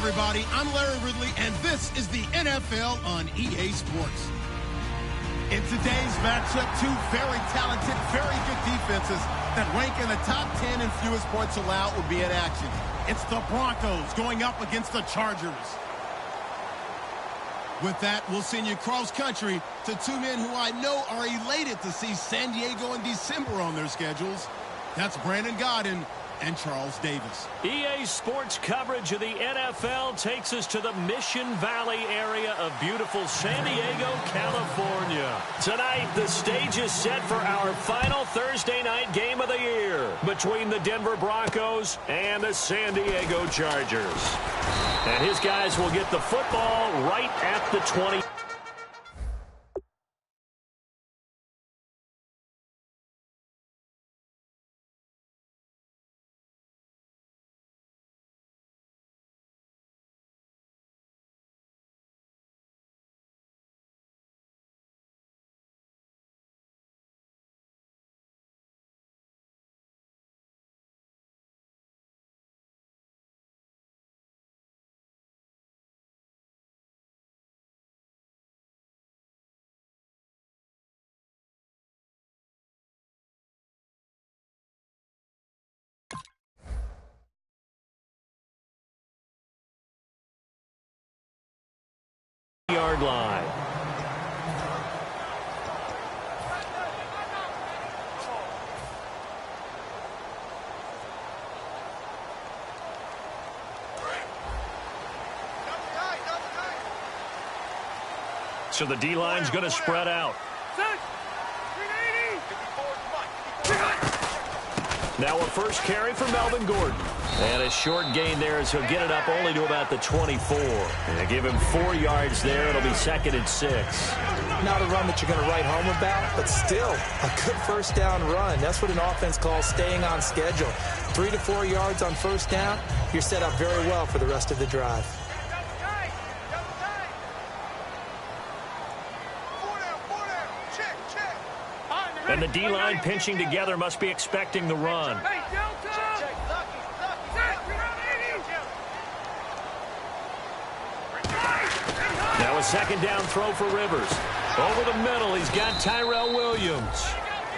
everybody. I'm Larry Ridley, and this is the NFL on EA Sports. In today's matchup, two very talented, very good defenses that rank in the top 10 and fewest points allowed will be in action. It's the Broncos going up against the Chargers. With that, we'll send you cross-country to two men who I know are elated to see San Diego in December on their schedules. That's Brandon Godden and Charles Davis. EA Sports coverage of the NFL takes us to the Mission Valley area of beautiful San Diego, California. Tonight, the stage is set for our final Thursday night game of the year between the Denver Broncos and the San Diego Chargers. And his guys will get the football right at the 20. Yard line. So the D-line's going to spread out. Now a first carry for Melvin Gordon. And a short gain there as he'll get it up only to about the 24. And give him 4 yards there. It'll be 2nd and 6. Not a run that you're going to write home about, but still a good first down run. That's what an offense calls staying on schedule. 3 to 4 yards on first down. You're set up very well for the rest of the drive. And the D-line pinching together must be expecting the run. Now a second down throw for Rivers. Over the middle, he's got Tyrell Williams.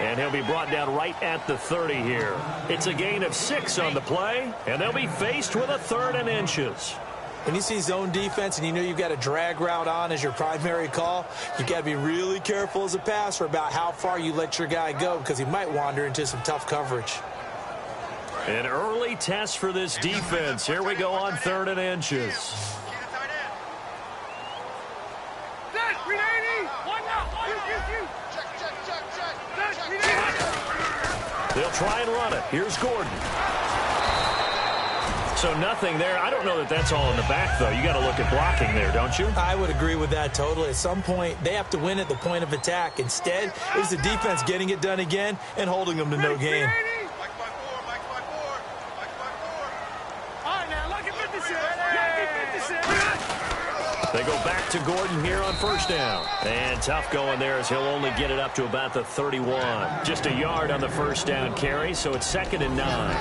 And he'll be brought down right at the 30 here. It's a gain of 6 on the play, and they'll be faced with a 3rd and inches. When you see zone defense and you know you've got a drag route on as your primary call, you've got to be really careful as a passer about how far you let your guy go because he might wander into some tough coverage. An early test for this defense. Here we go on 3rd and inches. They'll try and run it. Here's Gordon. So nothing there. I don't know that that's all in the back, though. You got to look at blocking there, don't you? I would agree with that totally. At some point, they have to win at the point of attack. Instead, it's the defense getting it done again and holding them to no gain. They go back to Gordon here on first down. And tough going there as he'll only get it up to about the 31. Just a yard on the first down carry, so it's 2nd and 9.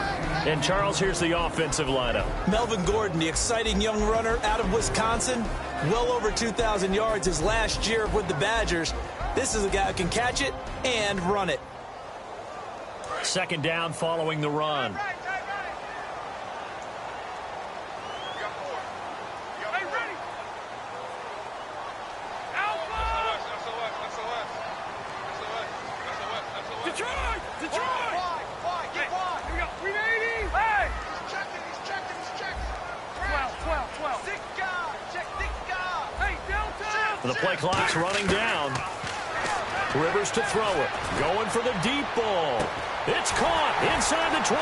And, Charles, here's the offensive lineup. Melvin Gordon, the exciting young runner out of Wisconsin. Well over 2,000 yards his last year with the Badgers. This is a guy who can catch it and run it. 2nd down following the run. The play clock's running down. Rivers to throw it. Going for the deep ball. It's caught inside the 25.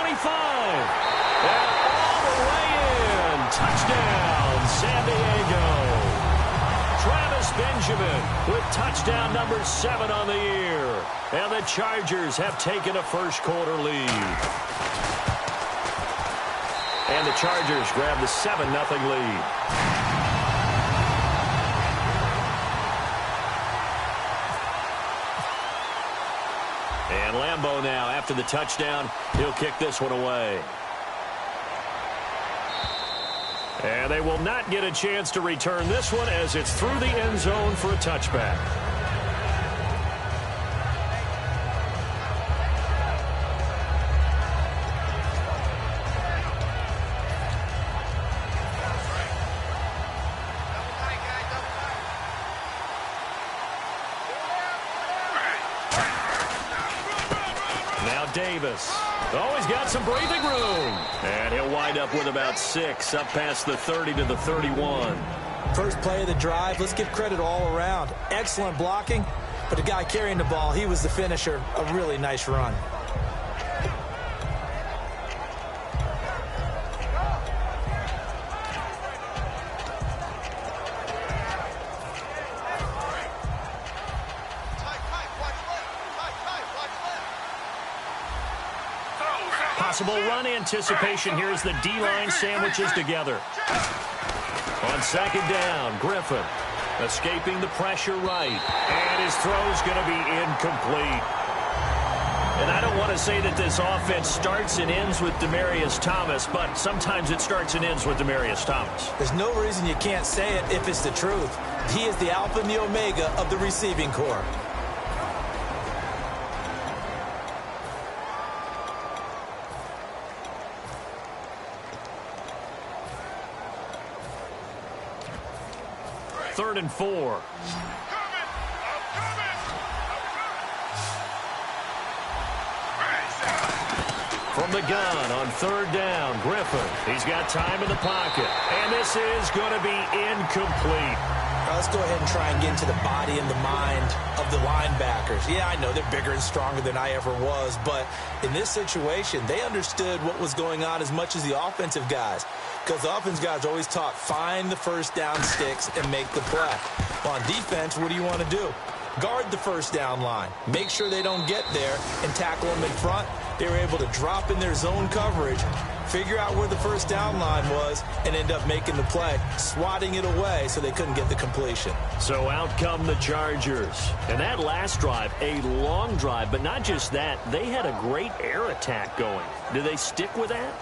And all the way in. Touchdown, San Diego. Travis Benjamin with touchdown number 7 on the year. And the Chargers have taken a first-quarter lead. And the Chargers grab the 7-0 lead. And Lambeau now, after the touchdown, he'll kick this one away. And they will not get a chance to return this one as it's through the end zone for a touchback. Davis. Oh, he's got some breathing room. And he'll wind up with about 6 up past the 30 to the 31. First play of the drive, let's give credit all around. Excellent blocking, but the guy carrying the ball, he was the finisher. A really nice run. Possible run anticipation here as the D-line sandwiches together. On second down, Griffin escaping the pressure right. And his throw's going to be incomplete. And I don't want to say that this offense starts and ends with Demaryius Thomas, but sometimes it starts and ends with Demaryius Thomas. There's no reason you can't say it if it's the truth. He is the alpha and the omega of the receiving corps. Third and 4. From the gun on third down, Griffin. He's got time in the pocket. And this is going to be incomplete. Let's go ahead and try and get into the body and the mind of the linebackers. Yeah, I know they're bigger and stronger than I ever was, but in this situation, they understood what was going on as much as the offensive guys. Because the offense guys are always taught, find the first down sticks and make the play. Well, on defense, what do you want to do? Guard the first down line. Make sure they don't get there and tackle them in front. They were able to drop in their zone coverage, figure out where the first down line was, and end up making the play, swatting it away so they couldn't get the completion. So out come the Chargers. And that last drive, a long drive, but not just that, they had a great air attack going. Do they stick with that?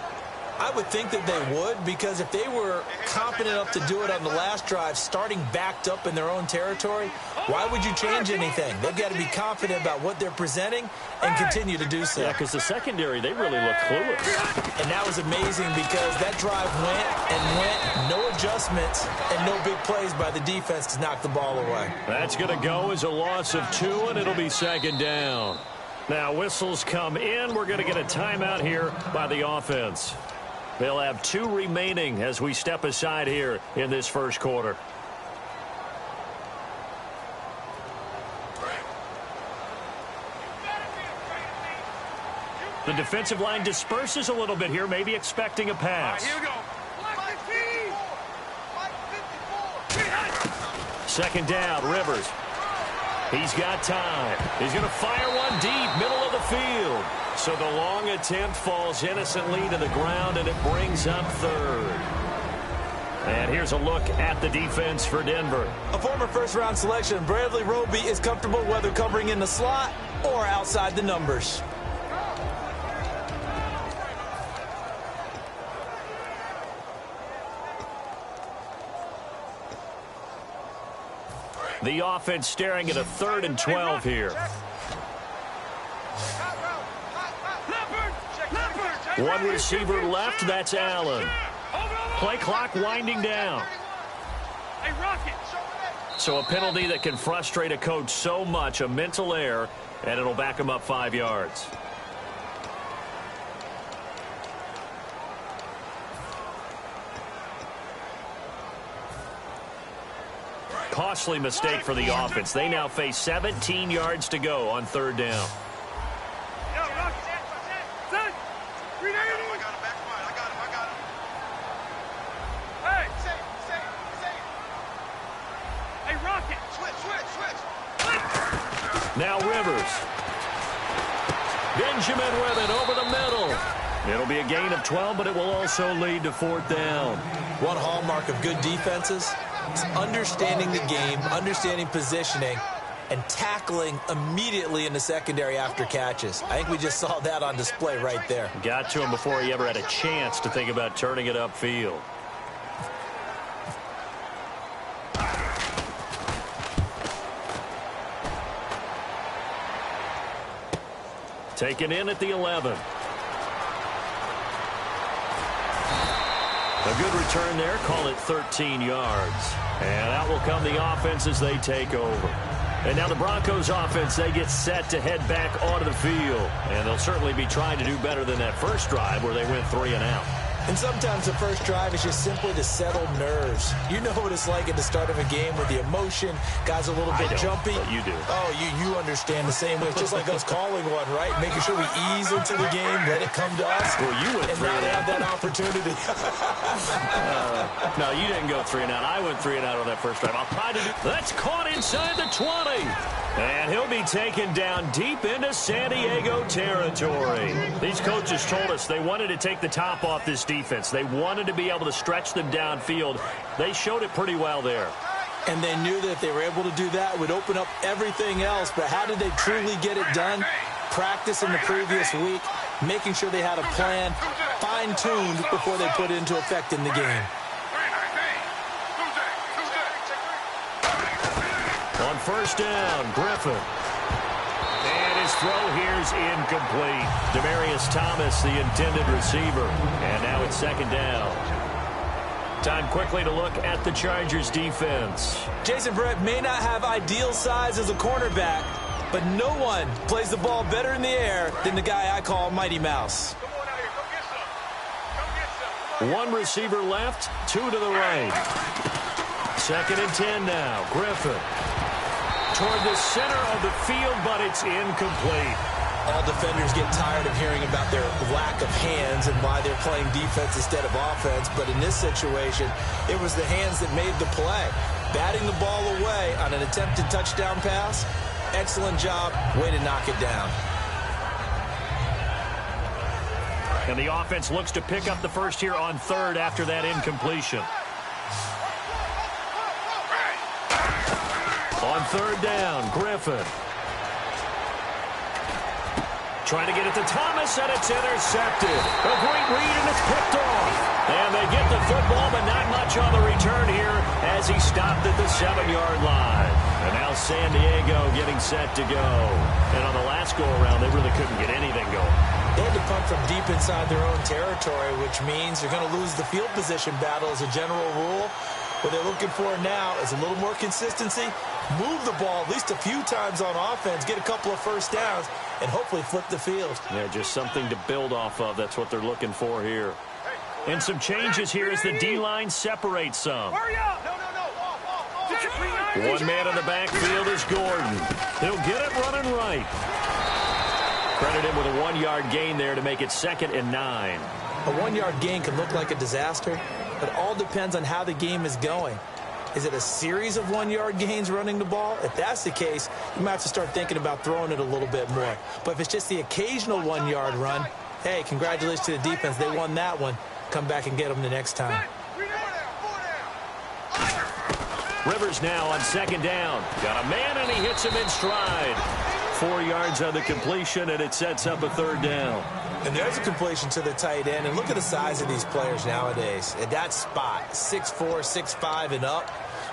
I would think that they would, because if they were confident enough to do it on the last drive, starting backed up in their own territory, why would you change anything? They've got to be confident about what they're presenting and continue to do so. Yeah, because the secondary, they really look clueless. And that was amazing because that drive went, no adjustments, and no big plays by the defense to knock the ball away. That's going to go as a loss of 2, and it'll be second down. Now, whistles come in. We're going to get a timeout here by the offense. They'll have 2 remaining as we step aside here in this first quarter. The defensive line disperses a little bit here, maybe expecting a pass. Here we go. Second down, Rivers. He's got time. He's going to fire one deep, middle of the field. So the long attempt falls innocently to the ground, and it brings up third. And here's a look at the defense for Denver. A former first-round selection, Bradley Roby is comfortable whether covering in the slot or outside the numbers. The offense staring at a 3rd and 12 here. One receiver left, that's Allen. Play clock winding down. So a penalty that can frustrate a coach so much, a mental error, and it'll back him up 5 yards. Costly mistake for the offense. They now face 17 yards to go on 3rd down. Now Rivers. Benjamin with it over the middle. It'll be a gain of 12, but it will also lead to 4th down. One hallmark of good defenses is understanding the game, understanding positioning, and tackling immediately in the secondary after catches. I think we just saw that on display right there. Got to him before he ever had a chance to think about turning it upfield. Taken in at the 11. A good return there. Call it 13 yards. And out will come the offense as they take over. And now the Broncos offense, they get set to head back onto the field. And they'll certainly be trying to do better than that first drive where they went 3 and out. And sometimes the first drive is just simply to settle nerves. You know what it's like at the start of a game with the emotion. Guys a little bit jumpy. But you do. Oh, you understand the same way. It's just like us calling one, right? Making sure we ease into the game, let it come to us. Well, you went 3 and out. Have that opportunity. No, you didn't go 3 and out. I went 3 and out on that first drive. I'll try to do. That's caught inside the 20. And he'll be taken down deep into San Diego territory. These coaches told us they wanted to take the top off this defense. They wanted to be able to stretch them downfield. They showed it pretty well there. And they knew that if they were able to do that, it would open up everything else. But how did they truly get it done? Practice in the previous week, making sure they had a plan, fine-tuned before they put it into effect in the game. On first down, Griffin. And his throw here's incomplete. Demaryius Thomas, the intended receiver. And now it's second down. Time quickly to look at the Chargers defense. Jason Verrett may not have ideal size as a cornerback, but no one plays the ball better in the air than the guy I call Mighty Mouse. One receiver left, 2 to the right. Second and 10 now, Griffin. Toward the center of the field, but it's incomplete. All defenders get tired of hearing about their lack of hands and why they're playing defense instead of offense. But in this situation, it was the hands that made the play. Batting the ball away on an attempted touchdown pass. Excellent job. Way to knock it down. And the offense looks to pick up the first here on third after that incompletion. On third down, Griffin. Trying to get it to Thomas, and it's intercepted. A great read, and it's picked off. And they get the football, but not much on the return here as he stopped at the 7-yard line. And now San Diego getting set to go. And on the last go-around, they really couldn't get anything going. They had to punt from deep inside their own territory, which means you're going to lose the field position battle as a general rule. What they're looking for now is a little more consistency, move the ball at least a few times on offense, get a couple of first downs, and hopefully flip the field. Yeah, just something to build off of. That's what they're looking for here. And some changes here as the D-line separates some. One man in the backfield is Gordon. He'll get it running right. Credit him with a 1-yard gain there to make it 2nd and 9. A 1-yard gain can look like a disaster. It all depends on how the game is going. Is it a series of 1-yard gains running the ball? If that's the case, you might have to start thinking about throwing it a little bit more. But if it's just the occasional 1-yard run, hey, congratulations to the defense. They won that one. Come back and get them the next time. Rivers now on 2nd down. Got a man, and he hits him in stride. 4 yards on the completion, and it sets up a 3rd down. And there's a completion to the tight end. And look at the size of these players nowadays. At that spot, 6'4", 6'5", and up.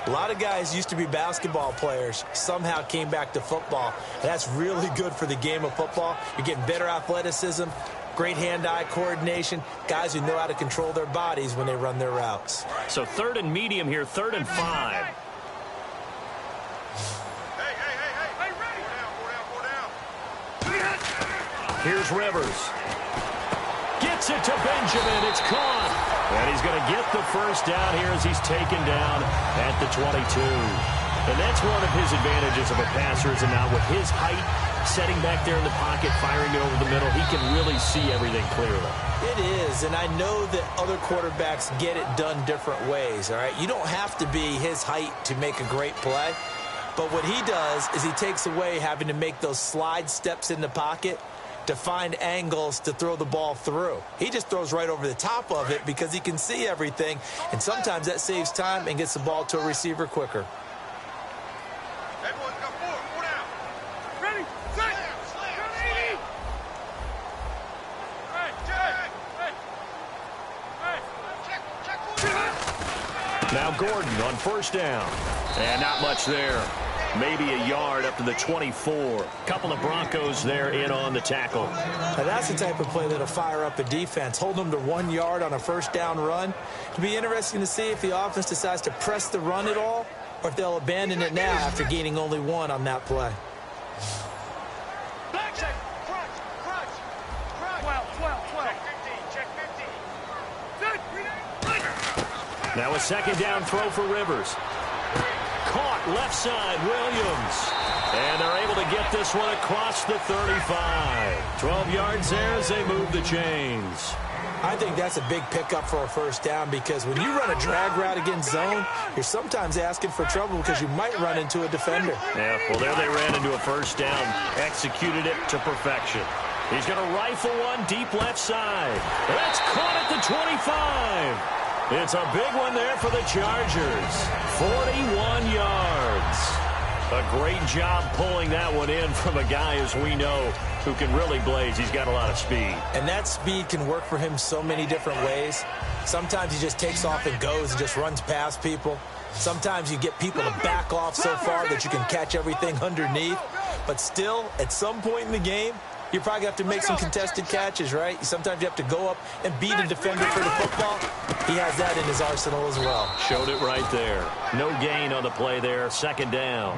A lot of guys used to be basketball players, somehow came back to football. And that's really good for the game of football. You're getting better athleticism, great hand-eye coordination, guys who know how to control their bodies when they run their routes. So 3rd and medium here, 3rd and 5. Here's Rivers. Gets it to Benjamin. It's caught. And he's going to get the first down here as he's taken down at the 22. And that's one of his advantages of a passer, is not with his height, setting back there in the pocket, firing it over the middle. He can really see everything clearly. It is, and I know that other quarterbacks get it done different ways, all right? You don't have to be his height to make a great play. But what he does is he takes away having to make those slide steps in the pocket to find angles to throw the ball through. He just throws right over the top of it because he can see everything, and sometimes that saves time and gets the ball to a receiver quicker. Now Gordon on first down. And not much there. maybe a yard up to the 24. Couple of Broncos there in on the tackle. Now that's the type of play that'll fire up a defense. Hold them to 1 yard on a first down run. It'll be interesting to see if the offense decides to press the run at all or if they'll abandon it now after gaining only 1 on that play. Now a second down throw for Rivers. Caught left side, Williams. And they're able to get this one across the 35. 12 yards there as they move the chains. I think that's a big pickup for a first down because when you run a drag route against zone, you're sometimes asking for trouble because you might run into a defender. Yeah, well, there they ran into a first down. Executed it to perfection. He's going to rifle one deep left side. That's caught at the 25. It's a big one there for the Chargers. 41 yards. A great job pulling that one in from a guy, as we know, who can really blaze. He's got a lot of speed. And that speed can work for him so many different ways. Sometimes he just takes off and goes and just runs past people. Sometimes you get people to back off so far that you can catch everything underneath. But still, at some point in the game, you probably have to make some contested catches, right? Sometimes you have to go up and beat a defender for the football. He has that in his arsenal as well. Showed it right there. No gain on the play there. Second down.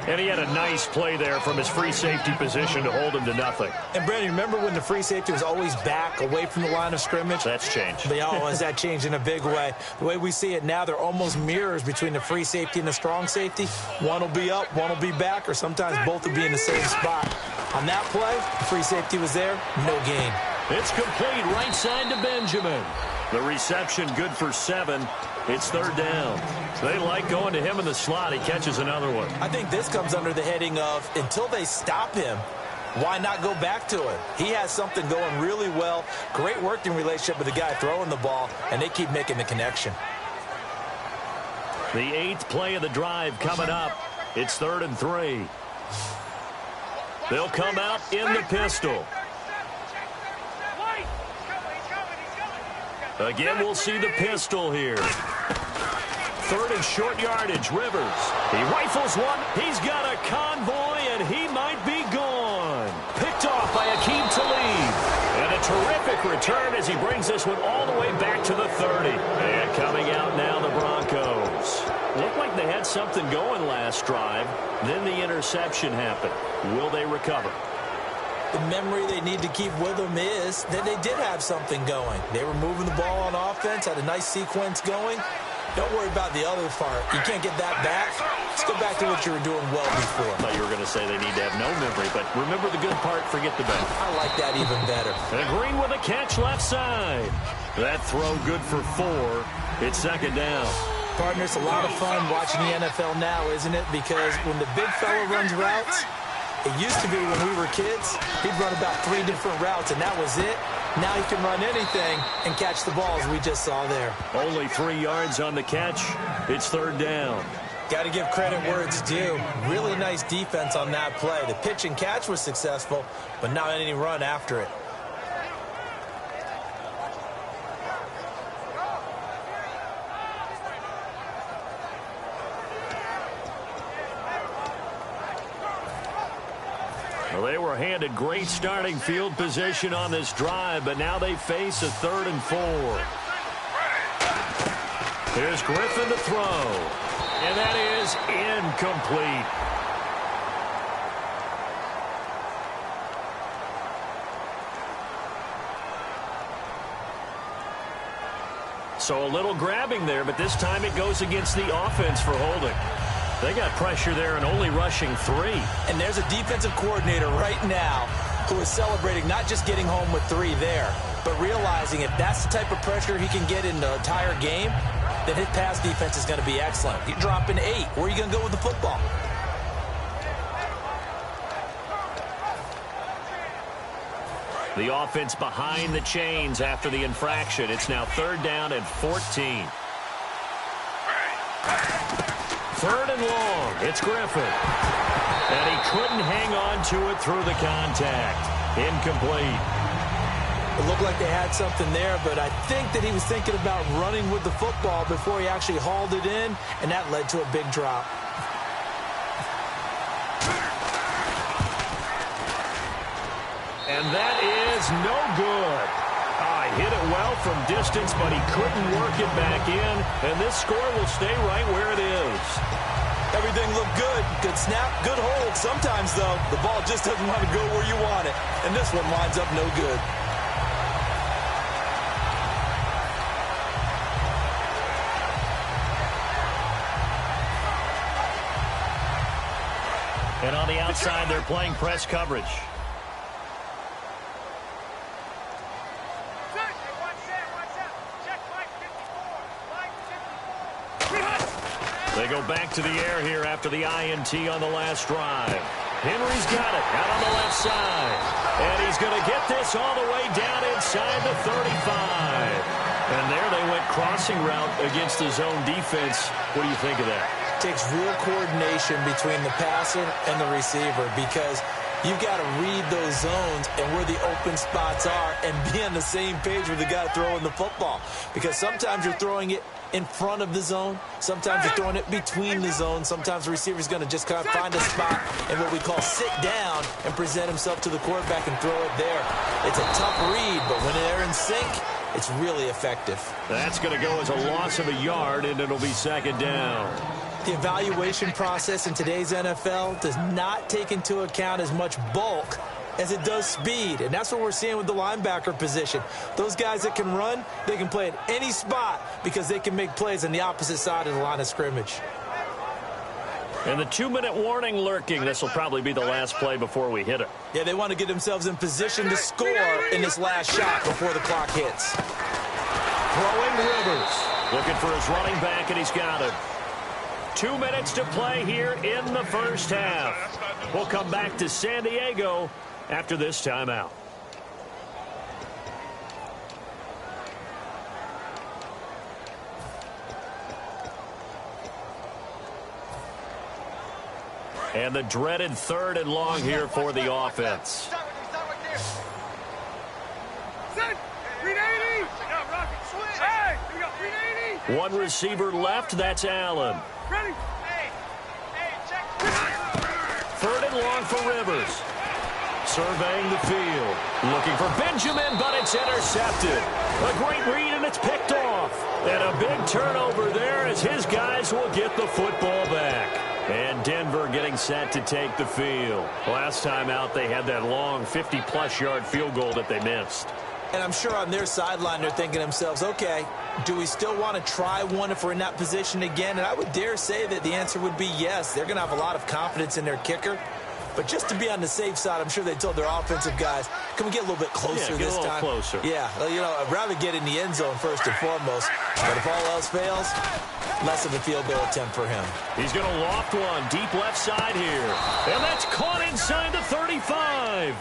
And he had a nice play there from his free safety position to hold him to nothing. And, Brandon, remember when the free safety was always back away from the line of scrimmage? That's changed. Has that changed in a big way? The way we see it now, they're almost mirrors between the free safety and the strong safety. One will be up, one will be back, or sometimes both will be in the same spot. On that play, the free safety was there, no gain. It's complete right side to Benjamin. The reception good for 7. It's third down. They like going to him in the slot. He catches another one. I think this comes under the heading of until they stop him, why not go back to it? He has something going really well. Great working relationship with the guy throwing the ball, and they keep making the connection. The 8th play of the drive coming up. It's 3rd and 3. They'll come out in the pistol. Again, we'll see the pistol here. 3rd and short yardage, Rivers. He rifles one. He's got a convoy, and he might be gone. Picked off by Akeem Talib. And a terrific return as he brings this one all the way back to the 30. And coming out now, the Broncos. Looked like they had something going last drive. Then the interception happened. Will they recover? The memory they need to keep with them is that they did have something going. They were moving the ball on offense, had a nice sequence going. Don't worry about the other part. You can't get that back. Let's go back to what you were doing well before. I thought you were going to say they need to have no memory, but remember the good part, forget the bad. I like that even better. And Green with a catch left side. That throw good for 4. It's second down. Partner, it's a lot of fun watching the NFL now, isn't it? Because when the big fella runs routes, it used to be when we were kids, he'd run about 3 different routes, and that was it. Now he can run anything and catch the balls we just saw there. Only 3 yards on the catch. It's third down. Got to give credit where it's due. Really nice defense on that play. The pitch and catch was successful, but not any run after it. Well, they were handed great starting field position on this drive, but now they face a 3rd and 4. Here's Griffin to throw, and that is incomplete. So a little grabbing there, but this time it goes against the offense for holding. They got pressure there and only rushing 3. And there's a defensive coordinator right now who is celebrating not just getting home with 3 there, but realizing if that's the type of pressure he can get in the entire game, then his pass defense is going to be excellent. You're dropping 8. Where are you going to go with the football? The offense behind the chains after the infraction. It's now 3rd down and 14. 3rd and long. It's Griffin. And he couldn't hang on to it through the contact. Incomplete. It looked like they had something there, but I think that he was thinking about running with the football before he actually hauled it in, and that led to a big drop. And that is no good. Hit it well from distance, but he couldn't work it back in. And this score will stay right where it is. Everything looked good. Good snap, good hold. Sometimes, though, the ball just doesn't want to go where you want it. And this one winds up no good. And on the outside, they're playing press coverage. They go back to the air here after the INT on the last drive. Henry's got it out on the left side. And he's going to get this all the way down inside the 35. And there they went crossing route against the zone defense. What do you think of that? Takes real coordination between the passer and the receiver because you've got to read those zones and where the open spots are and be on the same page with the guy throwing the football. Because sometimes you're throwing it in front of the zone. Sometimes you're throwing it between the zones. Sometimes the receiver's going to just kind of find a spot and what we call sit down and present himself to the quarterback and throw it there. It's a tough read, but when they're in sync, it's really effective. That's going to go as a loss of a yard, and it'll be second down. The evaluation process in today's NFL does not take into account as much bulk as it does speed, and that's what we're seeing with the linebacker position. Those guys that can run, they can play at any spot because they can make plays on the opposite side of the line of scrimmage. And the 2-minute warning lurking. This will probably be the last play before we hit it. Yeah, they want to get themselves in position to score in this last shot before the clock hits. Throwing Rivers. Looking for his running back, and he's got it. 2 minutes to play here in the first half. We'll come back to San Diego after this timeout. And the dreaded 3rd and long here for the offense. One receiver left, that's Allen. 3rd and long for Rivers. Surveying the field. Looking for Benjamin, but it's intercepted. A great read, and it's picked off. And a big turnover there as his guys will get the football back. And Denver getting set to take the field. Last time out, they had that long 50-plus yard field goal that they missed. And I'm sure on their sideline, they're thinking to themselves, okay, do we still want to try one if we're in that position again? And I would dare say that the answer would be yes. They're going to have a lot of confidence in their kicker. But just to be on the safe side, I'm sure they told their offensive guys, can we get a little bit closer this time? Closer. Yeah, you know, I'd rather get in the end zone first and foremost. But if all else fails, less of a field goal attempt for him. He's going to loft one deep left side here. And that's caught inside the 35.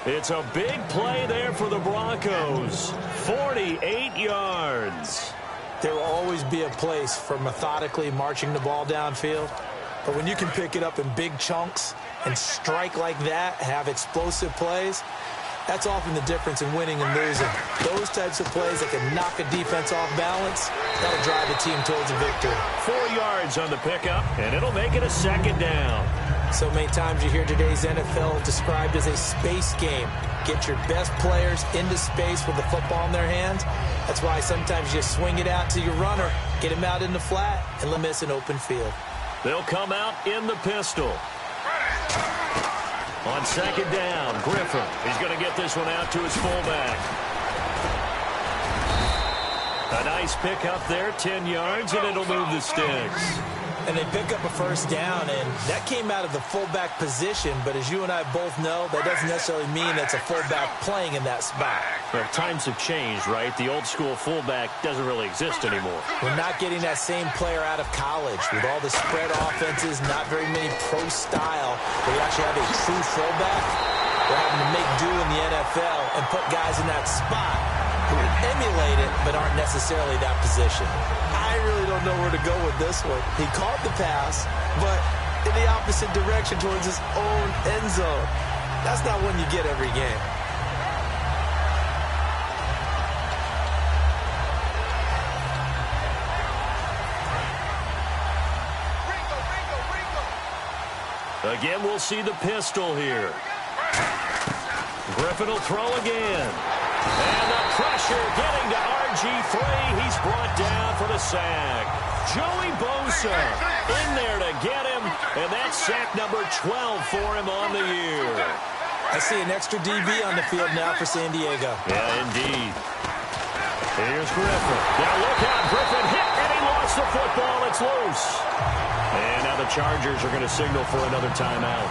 It's a big play there for the Broncos. 48 yards. There will always be a place for methodically marching the ball downfield. But when you can pick it up in big chunks and strike like that, have explosive plays, that's often the difference in winning and losing. Those types of plays that can knock a defense off balance, that'll drive the team towards a victory. 4 yards on the pickup, and it'll make it a second down. So many times you hear today's NFL described as a space game. Get your best players into space with the football in their hands. That's why sometimes you swing it out to your runner, get him out in the flat, and let him miss an open field. They'll come out in the pistol. On second down, Griffin. He's going to get this one out to his fullback. A nice pickup there, 10 yards, and it'll move the sticks. And they pick up a first down, and that came out of the fullback position. But as you and I both know, that doesn't necessarily mean that's a fullback playing in that spot. Well, times have changed, right? The old school fullback doesn't really exist anymore. We're not getting that same player out of college with all the spread offenses, not very many pro style, where you actually have a true fullback. We're having to make do in the NFL and put guys in that spot who emulate it but aren't necessarily that position. I really don't know where to go with this one. He caught the pass, but in the opposite direction towards his own end zone. That's not one you get every game. Again, we'll see the pistol here. Griffin will throw again. And the pressure getting to RG3. He's brought down for the sack. Joey Bosa in there to get him. And that's sack number 12 for him on the year. I see an extra DB on the field now for San Diego. Yeah, indeed. Here's Griffin. Now look out. Griffin hit, and he lost the football. It's loose. And now the Chargers are going to signal for another timeout.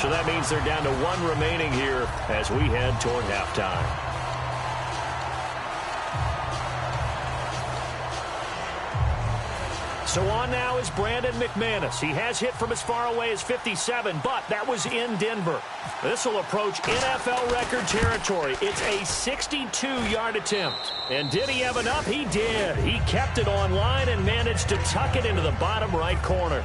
So that means they're down to 1 remaining here as we head toward halftime. So on now is Brandon McManus. He has hit from as far away as 57, but that was in Denver. This will approach NFL record territory. It's a 62-yard attempt. And did he have enough? He did. He kept it on line and managed to tuck it into the bottom right corner.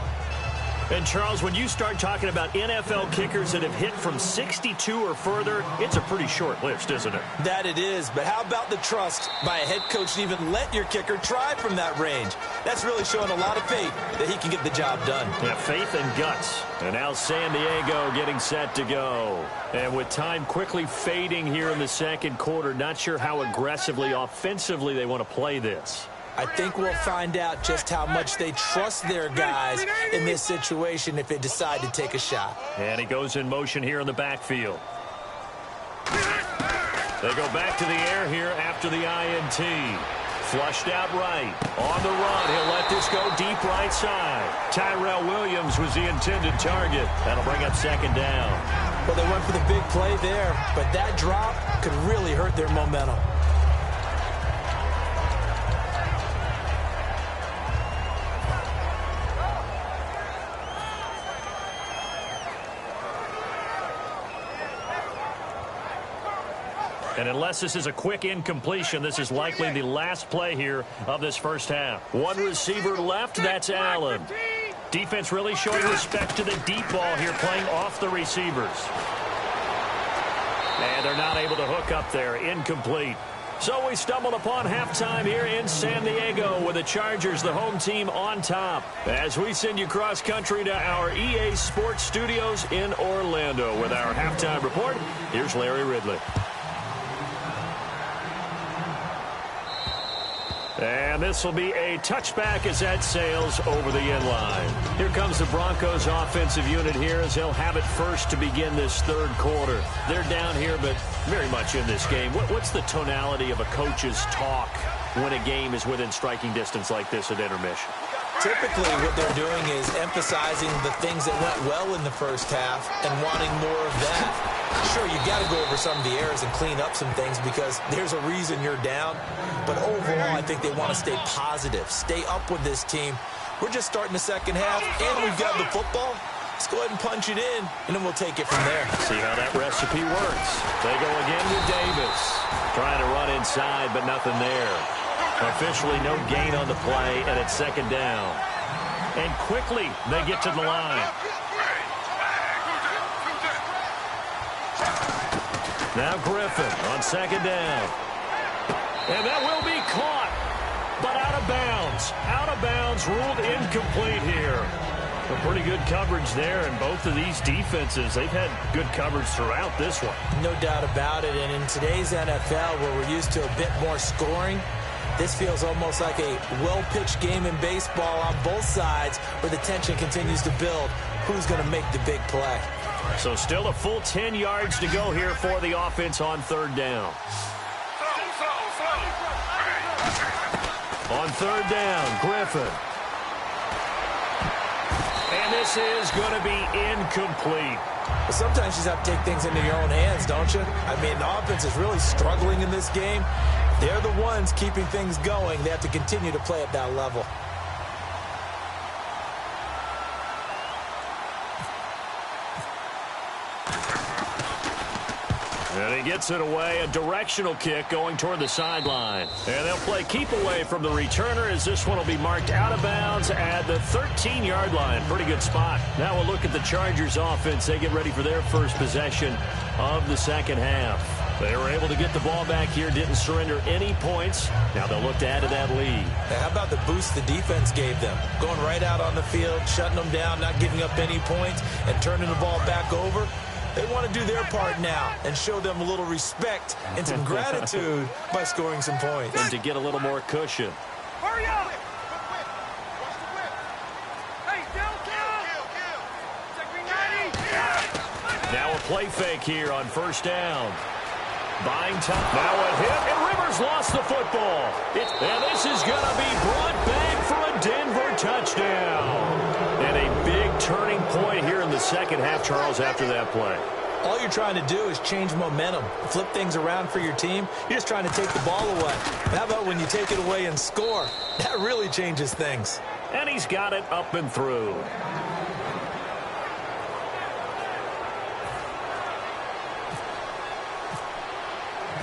And, Charles, when you start talking about NFL kickers that have hit from 62 or further, it's a pretty short list, isn't it? That it is, but how about the trust by a head coach to even let your kicker try from that range? That's really showing a lot of faith that he can get the job done. Yeah, faith and guts. And now San Diego getting set to go. And with time quickly fading here in the second quarter, not sure how aggressively, offensively they want to play this. I think we'll find out just how much they trust their guys in this situation if they decide to take a shot. And he goes in motion here in the backfield. They go back to the air here after the INT. Flushed out right. On the run, he'll let this go deep right side. Tyrell Williams was the intended target. That'll bring up second down. Well, they went for the big play there, but that drop could really hurt their momentum. And unless this is a quick incompletion, this is likely the last play here of this first half. One receiver left, that's Allen. Defense really showing respect to the deep ball here, playing off the receivers. And they're not able to hook up there, incomplete. So we stumbled upon halftime here in San Diego with the Chargers, the home team, on top. As we send you cross-country to our EA Sports Studios in Orlando with our halftime report, here's Larry Ridley. And this will be a touchback as that sails over the end line. Here comes the Broncos offensive unit here as they'll have it first to begin this third quarter. They're down here, but very much in this game. What's the tonality of a coach's talk when a game is within striking distance like this at intermission? Typically, what they're doing is emphasizing the things that went well in the first half and wanting more of that. Sure, you got to go over some of the errors and clean up some things because there's a reason you're down. But overall, I think they want to stay positive, stay up with this team. We're just starting the second half, and we've got the football. Let's go ahead and punch it in, and then we'll take it from there. See how that recipe works. They go again with Davis. Trying to run inside, but nothing there. Officially no gain on the play, and it's second down. And quickly they get to the line. Now Griffin on second down. And that will be caught, but out of bounds. Out of bounds, ruled incomplete here. A pretty good coverage there, and both of these defenses, they've had good coverage throughout this one. No doubt about it, and in today's NFL, where we're used to a bit more scoring, this feels almost like a well-pitched game in baseball on both sides where the tension continues to build. Who's going to make the big play? So still a full 10 yards to go here for the offense on third down. On third down, Griffin. And this is going to be incomplete. But sometimes you just have to take things into your own hands, don't you? I mean, the offense is really struggling in this game. They're the ones keeping things going. They have to continue to play at that level. And he gets it away, a directional kick going toward the sideline. And they'll play keep away from the returner as this one will be marked out of bounds at the 13-yard line. Pretty good spot. Now we'll look at the Chargers offense. They get ready for their first possession of the second half. They were able to get the ball back here, didn't surrender any points. Now they'll look to add to that lead. Now, how about the boost the defense gave them? Going right out on the field, shutting them down, not giving up any points, and turning the ball back over. They want to do their part now and show them a little respect and some gratitude by scoring some points. And to get a little more cushion. Hurry up! Now a play fake here on first down. Buying time. Now a hit, and Rivers lost the football. And this is going to be brought back for a Denver touchdown. And a big turning point here in the second half, Charles, after that play. All you're trying to do is change momentum, flip things around for your team. You're just trying to take the ball away. How about when you take it away and score? That really changes things. And he's got it up and through.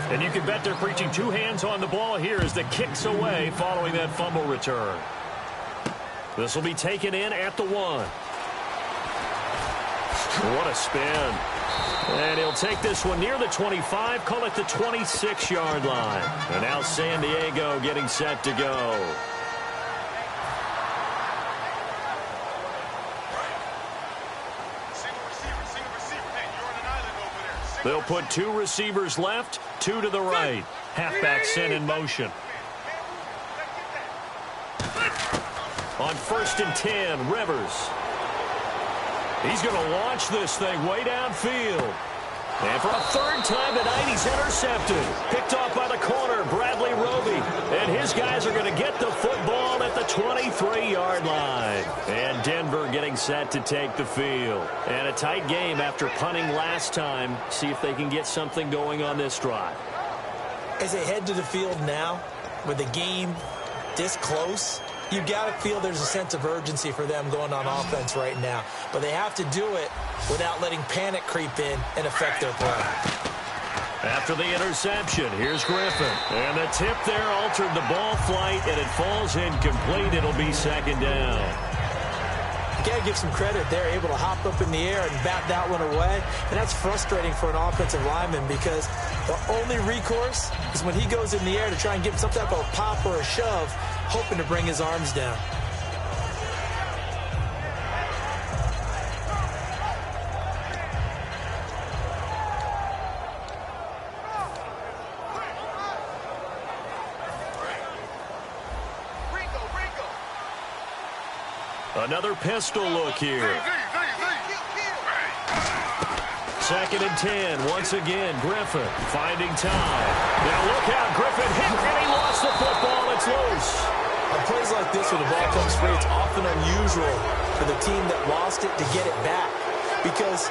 And you can bet they're preaching two hands on the ball here as the kick's away following that fumble return. This will be taken in at the 1. What a spin. And he'll take this one near the 25, call it the 26-yard line. And now San Diego getting set to go. They'll put 2 receivers left, 2 to the right. Halfback sent in motion. On 1st and 10, Rivers. He's going to launch this thing way downfield. And for a third time tonight, he's intercepted. Picked off by the corner, Bradley Roby. And his guys are going to get the football at the 23-yard line. And Denver getting set to take the field. And a tight game after punting last time. See if they can get something going on this drive. As they head to the field now, with the game this close, you've got to feel there's a sense of urgency for them going on offense right now. But they have to do it without letting panic creep in and affect their play. After the interception, here's Griffin. And the tip there altered the ball flight, and it falls incomplete. It'll be second down. You got to give some credit. They're able to hop up in the air and bat that one away. And that's frustrating for an offensive lineman because the only recourse is when he goes in the air to try and give some type of a pop or a shove, hoping to bring his arms down. Another pistol look here. 2nd and 10. Once again, Griffin finding time. Now look out. Griffin hit, and he lost the football. It's loose. On plays like this, when the ball comes free, it's often unusual for the team that lost it to get it back. Because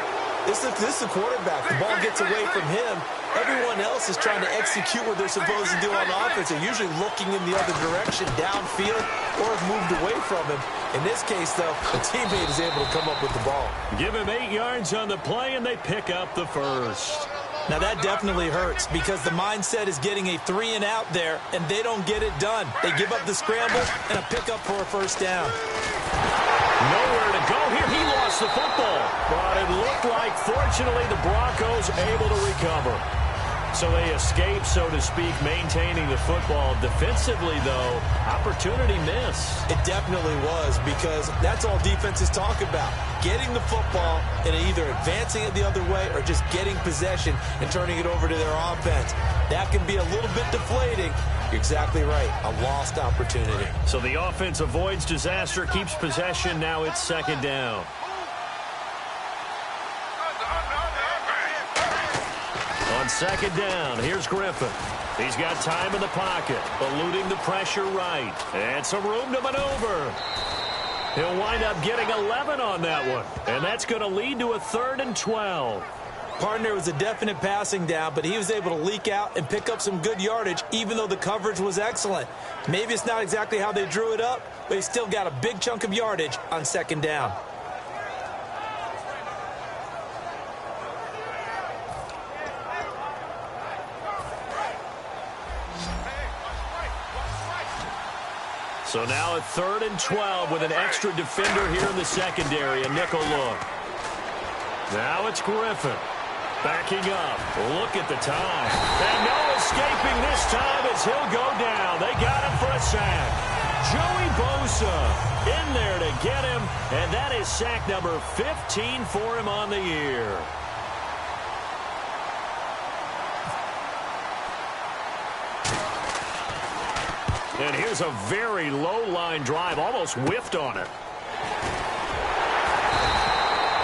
this is the quarterback. The ball gets away from him. Everyone else is trying to execute what they're supposed to do on offense. They're usually looking in the other direction, downfield, or have moved away from him. In this case, though, the teammate is able to come up with the ball. Give him 8 yards on the play, and they pick up the first. Now, that definitely hurts because the mindset is getting a 3-and-out there, and they don't get it done. They give up the scramble and a pickup for a first down. Nowhere to go here. He lost the football. But it looked like, fortunately, the Broncos able to recover. So they escape, so to speak, maintaining the football. Defensively, though, opportunity missed. It definitely was because that's all defenses talk about. Getting the football and either advancing it the other way or just getting possession and turning it over to their offense. That can be a little bit deflating. You're exactly right. A lost opportunity. So the offense avoids disaster, keeps possession. Now it's second down. On second down, here's Griffin. He's got time in the pocket, eluding the pressure right. And some room to maneuver. He'll wind up getting 11 on that one. And that's going to lead to a 3rd and 12. Partner was a definite passing down, but he was able to leak out and pick up some good yardage, even though the coverage was excellent. Maybe it's not exactly how they drew it up, but he still got a big chunk of yardage on second down. So now a 3rd and 12 with an extra defender here in the secondary, a nickel look. Now it's Griffin. Backing up. Look at the time. And no escaping this time as he'll go down. They got him for a sack. Joey Bosa in there to get him. And that is sack number 15 for him on the year. And here's a very low-line drive, almost whiffed on it.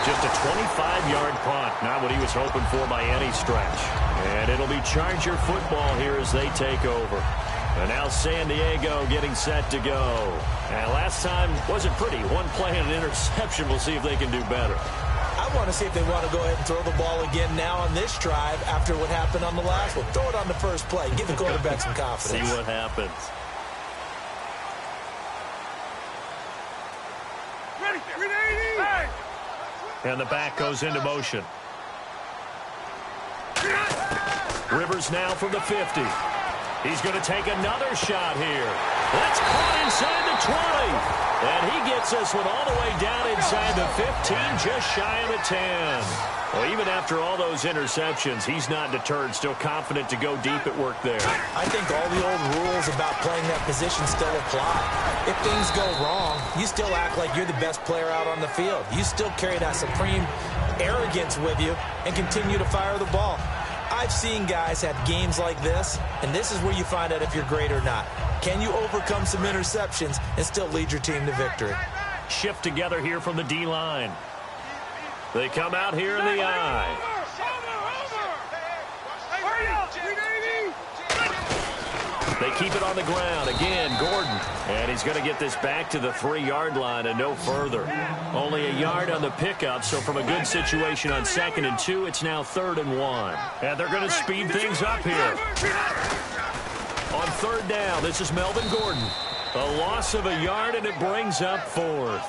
Just a 25-yard punt, not what he was hoping for by any stretch. And it'll be Charger football here as they take over. And now San Diego getting set to go. And last time wasn't pretty. One play and an interception. We'll see if they can do better. I want to see if they want to go ahead and throw the ball again now on this drive after what happened on the last one. Throw it on the first play. Give the quarterback some confidence. See what happens. And the back goes into motion. Rivers now from the 50. He's going to take another shot here. That's caught inside the 20. And he gets this one all the way down inside the 15, just shy of the 10. Well, even after all those interceptions, he's not deterred, still confident to go deep at work there. I think all the old rules about playing that position still apply. If things go wrong, you still act like you're the best player out on the field. You still carry that supreme arrogance with you and continue to fire the ball. I've seen guys have games like this, and this is where you find out if you're great or not. Can you overcome some interceptions and still lead your team to victory? Shift together here from the D-line. They come out here in the eye. They keep it on the ground. Again, Gordon. And he's going to get this back to the 3-yard line and no further. Only a yard on the pickup, so from a good situation on 2nd and 2, it's now 3rd and 1. And they're going to speed things up here. On 3rd down, this is Melvin Gordon. A loss of a yard, and it brings up 4th.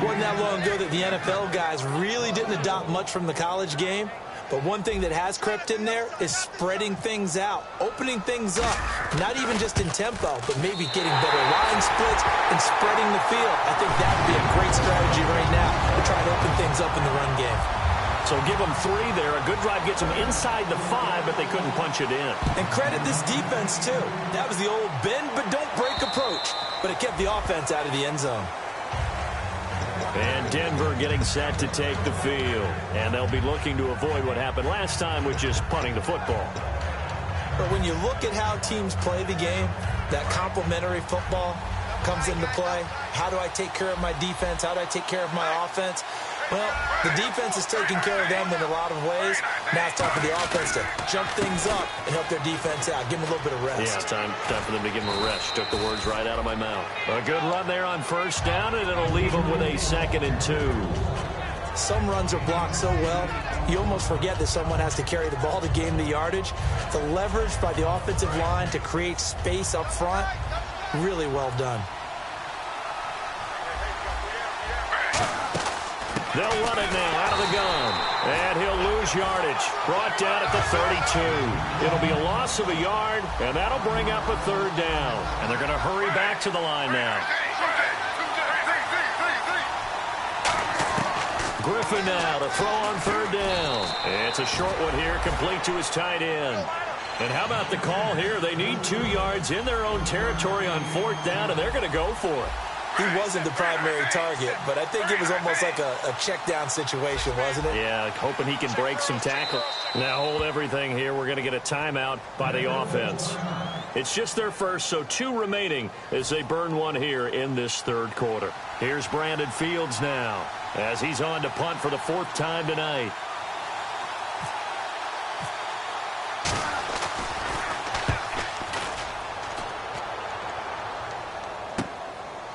Wasn't that long ago that the NFL guys really didn't adopt much from the college game. But one thing that has crept in there is spreading things out, opening things up, not even just in tempo, but maybe getting better line splits and spreading the field. I think that would be a great strategy right now to try to open things up in the run game. So give them 3 there. A good drive gets them inside the 5, but they couldn't punch it in. And credit this defense, too. That was the old bend but don't break approach, but it kept the offense out of the end zone. And Denver getting set to take the field. And they'll be looking to avoid what happened last time, which is punting the football. But when you look at how teams play the game, that complementary football comes into play. How do I take care of my defense? How do I take care of my offense? Well, the defense is taking care of them in a lot of ways. Now it's time for the offense to jump things up and help their defense out. Give them a little bit of rest. Yeah, time for them to give them a rest. Took the words right out of my mouth. A good run there on 1st down, and it'll leave them with a 2nd and 2. Some runs are blocked so well, you almost forget that someone has to carry the ball to gain the yardage. The leverage by the offensive line to create space up front, really well done. They'll run it now out of the gun. And he'll lose yardage. Brought down at the 32. It'll be a loss of a yard, and that'll bring up a 3rd down. And they're going to hurry back to the line now. Griffin now to throw on 3rd down. It's a short one here, complete to his tight end. And how about the call here? They need 2 yards in their own territory on 4th down, and they're going to go for it. He wasn't the primary target, but I think it was almost like a check-down situation, wasn't it? Yeah, hoping he can break some tackle. Now hold everything here. We're going to get a timeout by the offense. It's just their first, so 2 remaining as they burn one here in this 3rd quarter. Here's Brandon Fields now as he's on to punt for the 4th time tonight.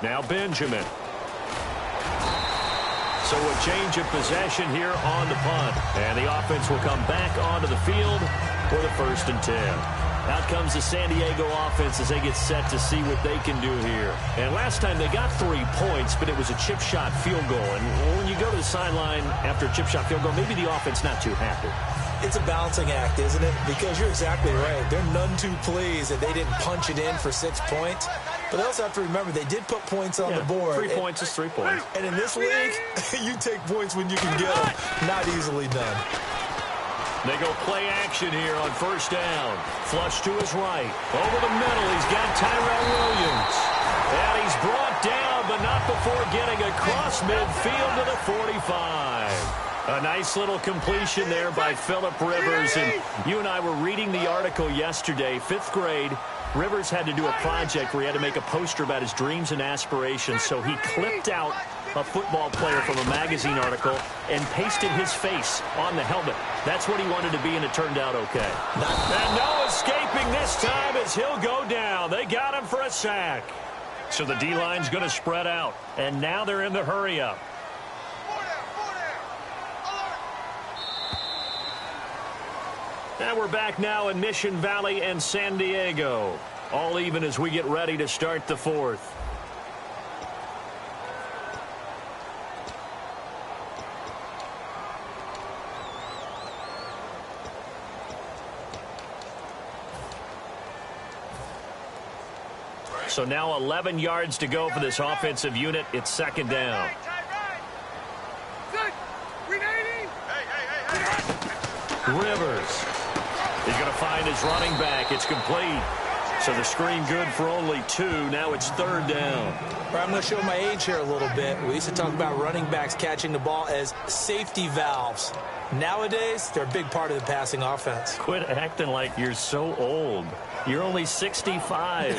Now Benjamin. So a change of possession here on the punt. And the offense will come back onto the field for the 1st and 10. Out comes the San Diego offense as they get set to see what they can do here. And last time they got 3 points, but it was a chip shot field goal. And when you go to the sideline after a chip shot field goal, maybe the offense not too happy. It's a balancing act, isn't it? Because you're exactly right. They're none too pleased that they didn't punch it in for 6 points. But they also have to remember they did put points on the board. 3 points is 3 points. And in this league, you take points when you can get them. Not easily done. They go play action here on 1st down. Flush to his right. Over the middle, he's got Tyrell Williams. And he's brought down, but not before getting across midfield to the 45. A nice little completion there by Phillip Rivers. And you and I were reading the article yesterday, 5th grade. Rivers had to do a project where he had to make a poster about his dreams and aspirations. So he clipped out a football player from a magazine article and pasted his face on the helmet. That's what he wanted to be, and it turned out okay. And no escaping this time as he'll go down. They got him for a sack. So the D-line's going to spread out, and now they're in the hurry-up. And we're back now in Mission Valley and San Diego. All even as we get ready to start the 4th. So now 11 yards to go for this offensive unit. It's 2nd down. Rivers. He's going to find his running back. It's complete. So the screen good for only 2. Now it's 3rd down. I'm going to show my age here a little bit. We used to talk about running backs catching the ball as safety valves. Nowadays, they're a big part of the passing offense. Quit acting like you're so old. You're only 65.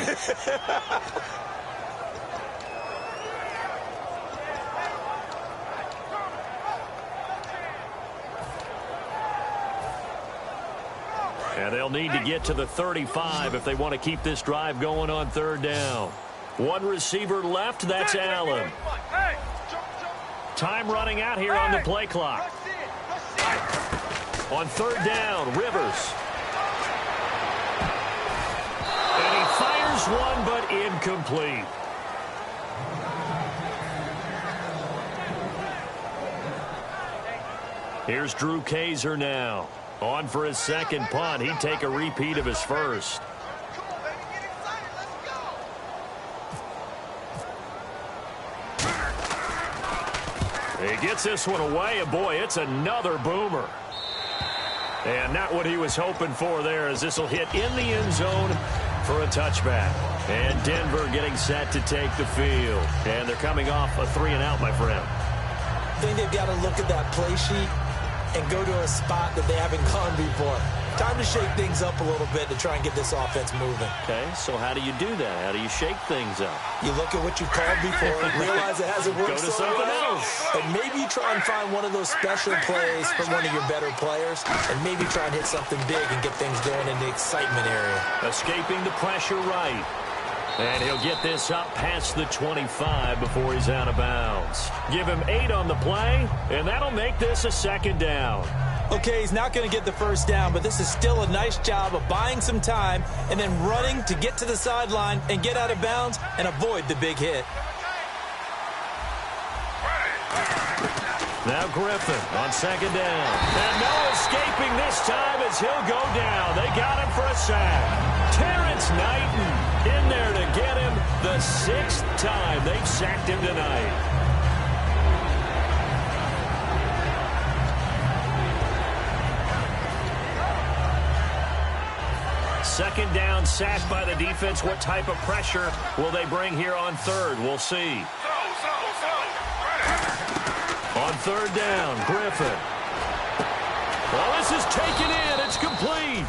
And they'll need to get to the 35 if they want to keep this drive going on 3rd down. One receiver left, that's Allen. Time running out here on the play clock. On 3rd down, Rivers. And he fires one, but incomplete. Here's Drew Kaiser now. On for his 2nd punt. He'd take a repeat of his 1st. He gets this one away, and boy, it's another boomer. And not what he was hoping for there, as this will hit in the end zone for a touchback. And Denver getting set to take the field. And they're coming off a 3-and-out, my friend. I think they've got to look at that play sheet and go to a spot that they haven't gone before. Time to shake things up a little bit to try and get this offense moving. Okay, so how do you do that? How do you shake things up? You look at what you called before, realize it hasn't worked. Go to something else. And maybe you try and find one of those special plays from one of your better players, and maybe try and hit something big and get things going in the excitement area. Escaping the pressure right. And he'll get this up past the 25 before he's out of bounds. Give him 8 on the play, and that'll make this a 2nd down. Okay, he's not going to get the 1st down, but this is still a nice job of buying some time and then running to get to the sideline and get out of bounds and avoid the big hit. Now Griffin on 2nd down. And no escaping this time as he'll go down. They got him for a sack. Terrence Knighton in there to get him the 6th time they've sacked him tonight. Second down, sack by the defense. What type of pressure will they bring here on 3rd? We'll see. On 3rd down, Griffin. Well, this is taken in. It's complete.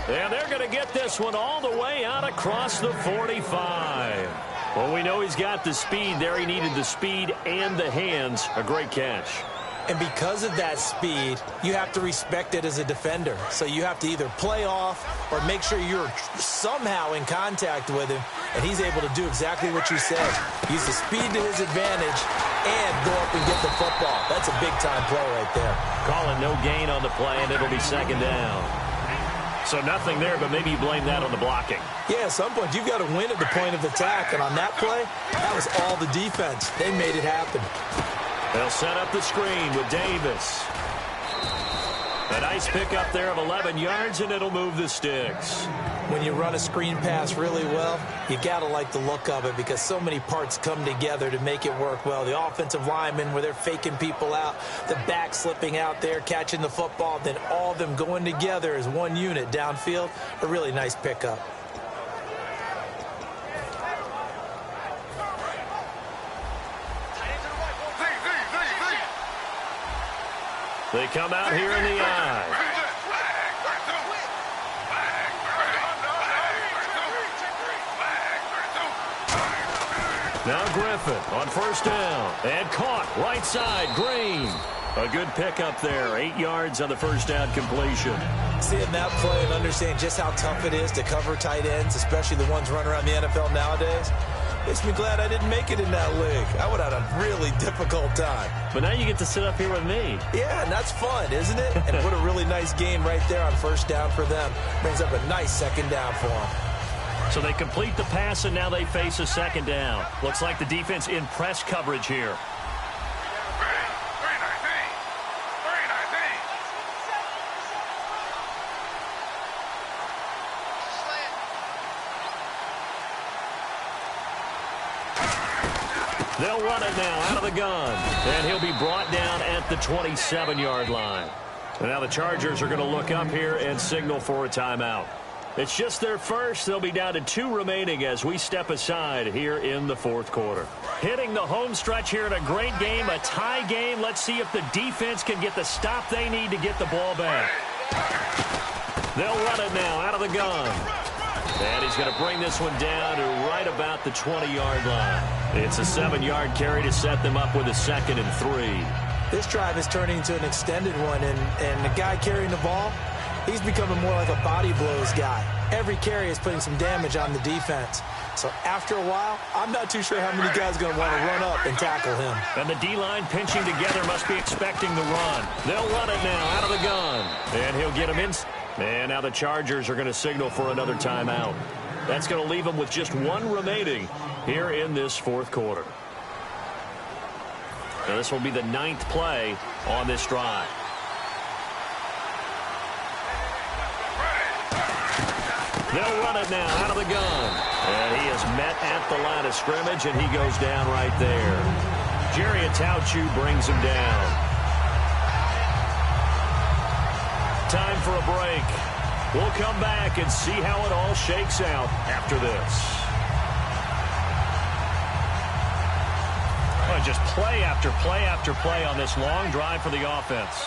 And they're going to get this one all the way out across the 45. Well, we know he's got the speed there. He needed the speed and the hands. A great catch. And because of that speed, you have to respect it as a defender. So you have to either play off or make sure you're somehow in contact with him. And he's able to do exactly what you said. Use the speed to his advantage and go up and get the football. That's a big-time play right there. Calling no gain on the play, and it'll be 2nd down. So nothing there, but maybe you blame that on the blocking. Yeah, at some point, you've got to win at the point of attack. And on that play, that was all the defense. They made it happen. They'll set up the screen with Davis. A nice pickup there of 11 yards, and it'll move the sticks. When you run a screen pass really well, you got to like the look of it because so many parts come together to make it work well. The offensive linemen, where they're faking people out, the back slipping out there, catching the football, then all of them going together as one unit downfield. A really nice pickup. They come out here in the eye. Now Griffin on first down. And caught right side, Green. A good pickup there. 8 yards on the first down completion. Seeing that play and understanding just how tough it is to cover tight ends, especially the ones running around the NFL nowadays, makes me glad I didn't make it in that league. I would have had a really difficult time. But now you get to sit up here with me. Yeah, and that's fun, isn't it? And what a really nice game right there on first down for them. Brings up a nice second down for them. So they complete the pass, and now they face a second down. Looks like the defense in press coverage here. They'll run it now out of the gun. And he'll be brought down at the 27-yard line. And now the Chargers are going to look up here and signal for a timeout. It's just their first. They'll be down to 2 remaining as we step aside here in the fourth quarter. Hitting the home stretch here in a great game, a tie game. Let's see if the defense can get the stop they need to get the ball back. They'll run it now out of the gun. And he's going to bring this one down to right about the 20-yard line. It's a 7-yard carry to set them up with a 2nd and 3. This drive is turning into an extended one, and the guy carrying the ball, he's becoming more like a body blows guy. Every carry is putting some damage on the defense. So after a while, I'm not too sure how many guys are going to want to run up and tackle him. And the D-line pinching together must be expecting the run. They'll run it now out of the gun. And he'll get him in. And now the Chargers are going to signal for another timeout. That's going to leave them with just 1 remaining here in this fourth quarter. Now this will be the 9th play on this drive. They'll run it now out of the gun. And he is met at the line of scrimmage, and he goes down right there. Jerry Atauchu brings him down. Time for a break. We'll come back and see how it all shakes out after this. Well, just play after play after play on this long drive for the offense.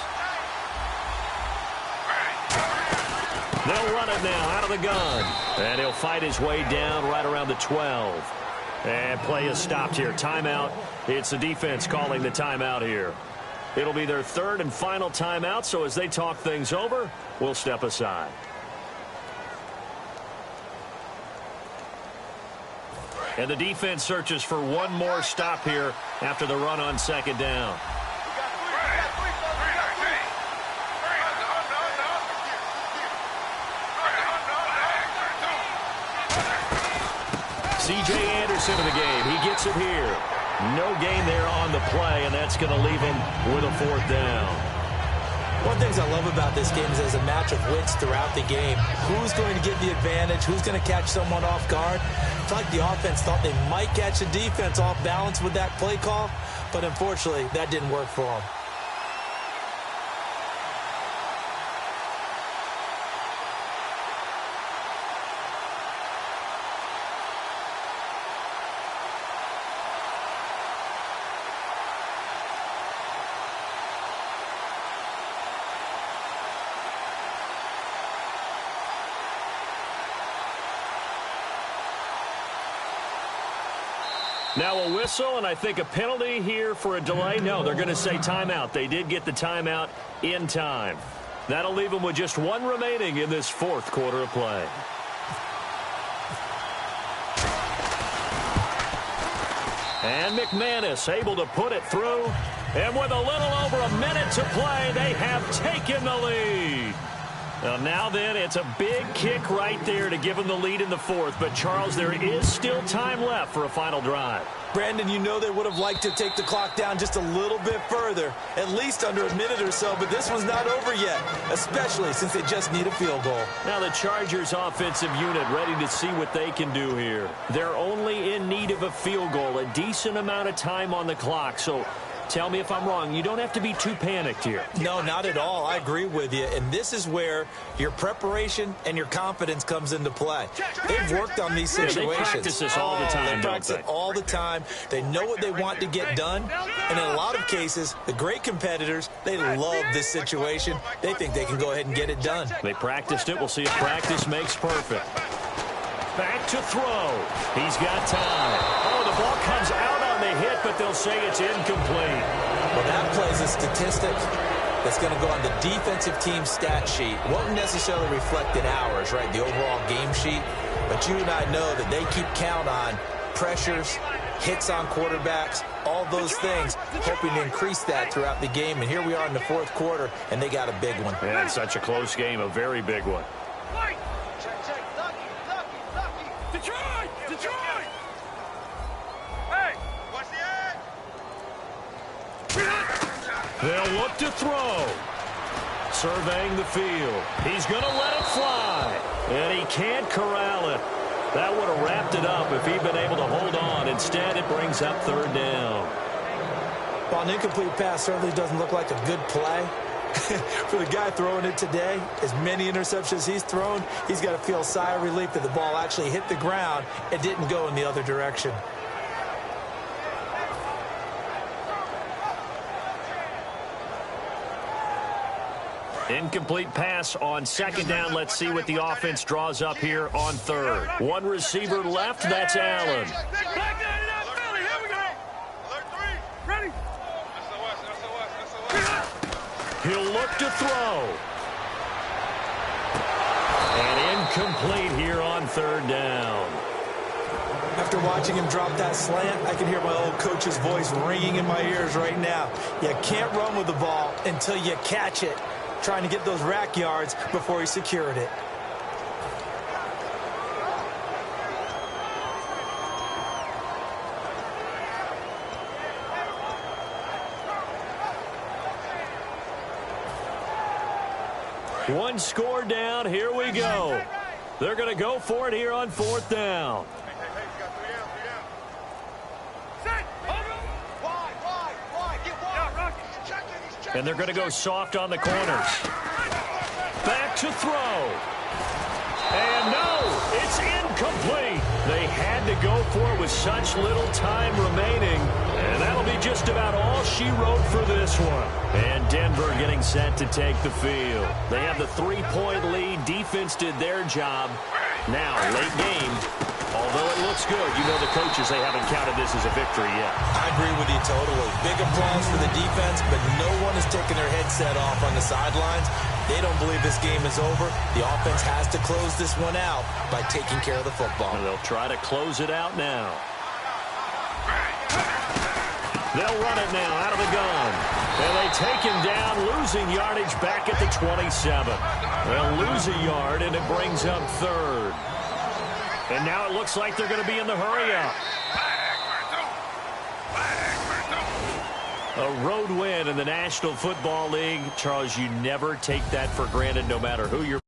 They'll run it now out of the gun. And he'll fight his way down right around the 12. And play is stopped here. Timeout. It's the defense calling the timeout here. It'll be their 3rd and final timeout, so as they talk things over, we'll step aside. And the defense searches for one more stop here after the run on 2nd down. C.J. Anderson in the game. He gets it here. No gain there on the play, and that's going to leave him with a 4th down. One of the things I love about this game is there's a match of wits throughout the game. Who's going to get the advantage? Who's going to catch someone off guard? It's like the offense thought they might catch the defense off balance with that play call, but unfortunately, that didn't work for them. Now a whistle, and I think a penalty here for a delay. No, they're going to say timeout. They did get the timeout in time. That'll leave them with just 1 remaining in this 4th quarter of play. And McManus able to put it through. And with a little over a minute to play, they have taken the lead. Now then, it's a big kick right there to give them the lead in the 4th. But, Charles, there is still time left for a final drive. Brandon, you know they would have liked to take the clock down just a little bit further, at least under a minute or so, but this one's not over yet, especially since they just need a field goal. Now the Chargers offensive unit ready to see what they can do here. They're only in need of a field goal, a decent amount of time on the clock, so Tell me if I'm wrong. You don't have to be too panicked here. No, not at all. I agree with you. And this is where your preparation and your confidence comes into play. They've worked on these situations. Yeah, they practice this all the time. They practice it all the time. They know what they want to get done. And in a lot of cases, the great competitors, they love this situation. They think they can go ahead and get it done. They practiced it. We'll see if practice makes perfect. Back to throw. He's got time. Oh, the ball comes out on the hit, but they'll say it's incomplete. Well, that plays a statistic that's going to go on the defensive team stat sheet. Won't necessarily reflect in ours, right, the overall game sheet. But you and I know that they keep count on pressures, hits on quarterbacks, all those things, hoping to increase that throughout the game. And here we are in the fourth quarter, and they got a big one. Yeah, it's such a close game, a very big one. They'll look to throw. Surveying the field. He's going to let it fly. And he can't corral it. That would have wrapped it up if he'd been able to hold on. Instead, it brings up third down. Well, an incomplete pass certainly doesn't look like a good play. For the guy throwing it today, as many interceptions he's thrown, he's got to feel a sigh of relief that the ball actually hit the ground and didn't go in the other direction. Incomplete pass on second down. Let's see what the offense draws up here on third. One receiver left. That's Allen. He'll look to throw. And incomplete here on third down. After watching him drop that slant, I can hear my old coach's voice ringing in my ears right now. You can't run with the ball until you catch it. Trying to get those rack yards before he secured it. One score down. Here we go. They're going to go for it here on fourth down. And they're going to go soft on the corners. Back to throw. And no, it's incomplete. They had to go for it with such little time remaining. And that'll be just about all she wrote for this one. And Denver getting set to take the field. They have the 3-point lead. Defense did their job. Now, late game. Although it looks good, you know the coaches, they haven't counted this as a victory yet. I agree with you totally. Big applause for the defense, but no one is taking their headset off on the sidelines. They don't believe this game is over. The offense has to close this one out by taking care of the football. And they'll try to close it out now. They'll run it now out of the gun. And they take him down, losing yardage back at the 27. They'll lose a yard, and it brings up third. And now it looks like they're going to be in the hurry-up. A road win in the National Football League. Charles, you never take that for granted no matter who you're